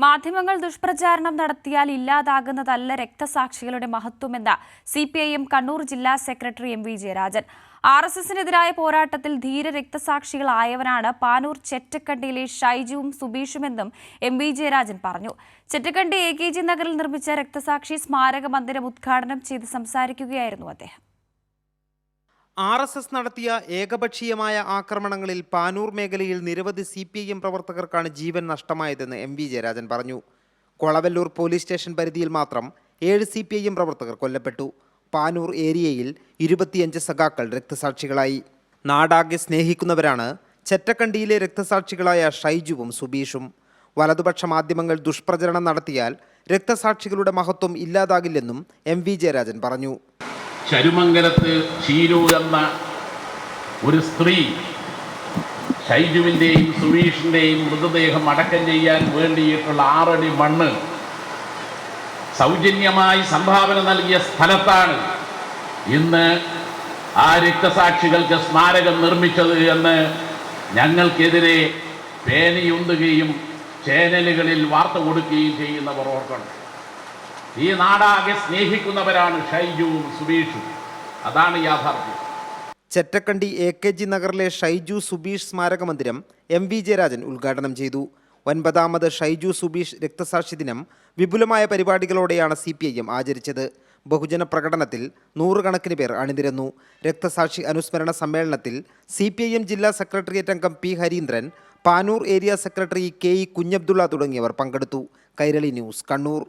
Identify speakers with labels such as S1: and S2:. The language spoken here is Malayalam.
S1: മാധ്യമങ്ങൾ ദുഷ്പ്രചാരണം നടത്തിയാൽ ഇല്ലാതാകുന്നതല്ല രക്തസാക്ഷികളുടെ മഹത്വമെന്ന് സിപിഐഎം കണ്ണൂർ ജില്ലാ സെക്രട്ടറി എം.വി. ജയരാജൻ. ആർഎസ്എസിനെതിരായ പോരാട്ടത്തിൽ ധീര രക്തസാക്ഷികളായവരാണ് പാനൂർ ചെറ്റക്കണ്ടിയിലെ ഷൈജുവും സുബീഷുമെന്നും എം.വി. ജയരാജൻ പറഞ്ഞു. ചെറ്റക്കണ്ടി എ.കെ.ജി. നഗറിൽ നിർമ്മിച്ച രക്തസാക്ഷി സ്മാരക മന്ദിരം ഉദ്ഘാടനം ചെയ്ത് സംസാരിക്കുകയായിരുന്നു അദ്ദേഹം.
S2: ആർഎസ്എസ് നടത്തിയ ഏകപക്ഷീയമായ ആക്രമണങ്ങളിൽ പാനൂർ മേഖലയിൽ നിരവധി സിപിഐഎം പ്രവർത്തകർക്കാണ് ജീവൻ നഷ്ടമായതെന്ന് എം.വി. ജയരാജൻ പറഞ്ഞു. കൊളവല്ലൂർ പോലീസ് സ്റ്റേഷൻ പരിധിയിൽ മാത്രം 7 സിപിഐഎം പ്രവർത്തകർ കൊല്ലപ്പെട്ടു. പാനൂർ ഏരിയയിൽ 25 സഖാക്കൾ രക്തസാക്ഷികളായി. നാടാകെ സ്നേഹിക്കുന്നവരാണ് ചെറ്റക്കണ്ടിയിലെ രക്തസാക്ഷികളായ ഷൈജുവും സുബീഷും. വലതുപക്ഷ മാധ്യമങ്ങൾ ദുഷ്പ്രചരണം നടത്തിയാൽ രക്തസാക്ഷികളുടെ മഹത്വം ഇല്ലാതാകില്ലെന്നും എം.വി. ജയരാജൻ പറഞ്ഞു.
S3: ചരുമംഗലത്ത് ഷീരു എന്ന ഒരു സ്ത്രീ ഷൈജുവിൻ്റെയും സുബീഷിൻ്റെയും മൃതദേഹം അടക്കം ചെയ്യാൻ വേണ്ടിയിട്ടുള്ള 6 അടി മണ്ണ് സൗജന്യമായി സംഭാവന നൽകിയ സ്ഥലത്താണ് ഇന്ന് ആ രക്തസാക്ഷികൾക്ക് സ്മാരകം നിർമ്മിച്ചത് എന്ന് ഞങ്ങൾക്കെതിരെ പേനയുന്തുകയും ചാനലുകളിൽ വാർത്ത കൊടുക്കുകയും ചെയ്യുന്നവർ ഓർക്കണം. ഈ നാടാകെ സ്നേഹിക്കുന്നവരാണ് ഷൈജുവും സുബീഷും. അതാണ് യാഥാർത്ഥ്യം.
S2: ചെറ്റക്കണ്ടി എ.കെ.ജി. നഗറിലെ ഷൈജു സുബീഷ് സ്മാരക മന്ദിരം എം.വി. ജയരാജൻ ഉദ്ഘാടനം ചെയ്തു. 9ാമത് ഷൈജു സുബീഷ് രക്തസാക്ഷി ദിനം വിപുലമായ പരിപാടികളോടെയാണ് സിപിഐഎം ആചരിച്ചത്. ബഹുജന പ്രകടനത്തിൽ 100 കണക്കിന് പേർ അണിനിരന്നു. രക്തസാക്ഷി അനുസ്മരണ സമ്മേളനത്തിൽ സിപിഐഎം ജില്ലാ സെക്രട്ടേറിയറ്റ് അംഗം P Harindran, Panoor area secretary K E. Kunhabdulla തുടങ്ങിയവർ പങ്കെടുത്തു. കൈരളി ന്യൂസ്, കണ്ണൂർ.